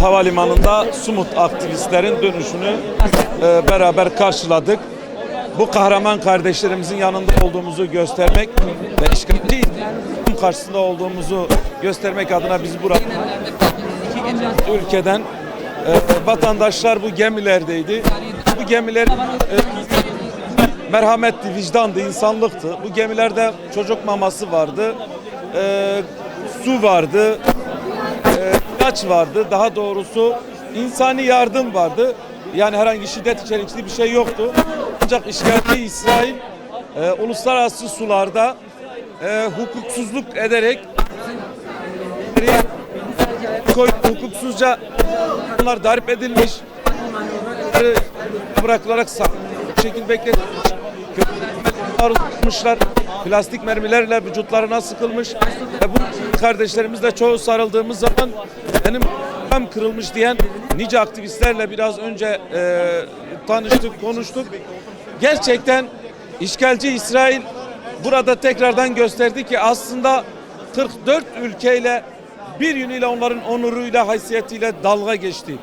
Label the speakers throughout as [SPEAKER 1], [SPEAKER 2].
[SPEAKER 1] Havalimanında Sumut aktivistlerin dönüşünü beraber karşıladık. Bu kahraman kardeşlerimizin yanında olduğumuzu göstermek ve işgalci karşısında olduğumuzu göstermek adına biz burada ülkeden vatandaşlar bu gemilerdeydi. Bu gemiler merhametti, vicdandı, insanlıktı. Bu gemilerde çocuk maması vardı, su vardı, ilaç vardı. Daha doğrusu insani yardım vardı. Yani herhangi şiddet içerikli bir şey yoktu. Ancak işgalci İsrail uluslararası sularda hukuksuzluk ederek hukuksuzca onlar darp edilmiş, bırakılarak şekil bekletmişler, plastik mermilerle vücutlarına sıkılmış ve bu kardeşlerimiz de çoğu sarıldığımız zaman benim kırılmış diyen nice aktivistlerle biraz önce tanıştık, konuştuk. Gerçekten işgalci İsrail burada tekrardan gösterdi ki aslında 44 ülkeyle bir yönüyle onların onuruyla, haysiyetiyle dalga geçti,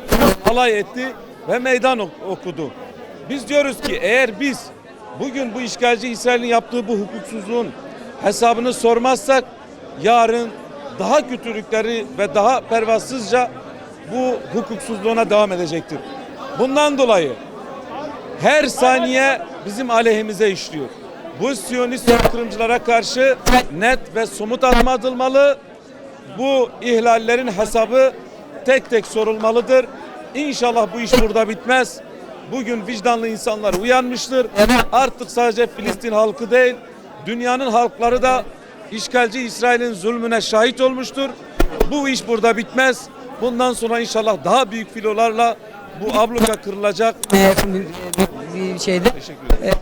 [SPEAKER 1] alay etti ve meydan okudu. Biz diyoruz ki eğer biz bugün bu işgalci İsrail'in yaptığı bu hukuksuzluğun hesabını sormazsak yarın daha kötülükleri ve daha pervasızca bu hukuksuzluğuna devam edecektir. Bundan dolayı her saniye bizim aleyhimize işliyor. Bu Siyonist soykırımcılara karşı net ve somut adım atılmalı. Bu ihlallerin hesabı tek tek sorulmalıdır. İnşallah bu iş burada bitmez. Bugün vicdanlı insanlar uyanmıştır. Artık sadece Filistin halkı değil, dünyanın halkları da işgalci İsrail'in zulmüne şahit olmuştur. Bu iş burada bitmez. Bundan sonra inşallah daha büyük filolarla bu abluka kırılacak.
[SPEAKER 2] Bir şeyde.
[SPEAKER 1] Teşekkür ederim.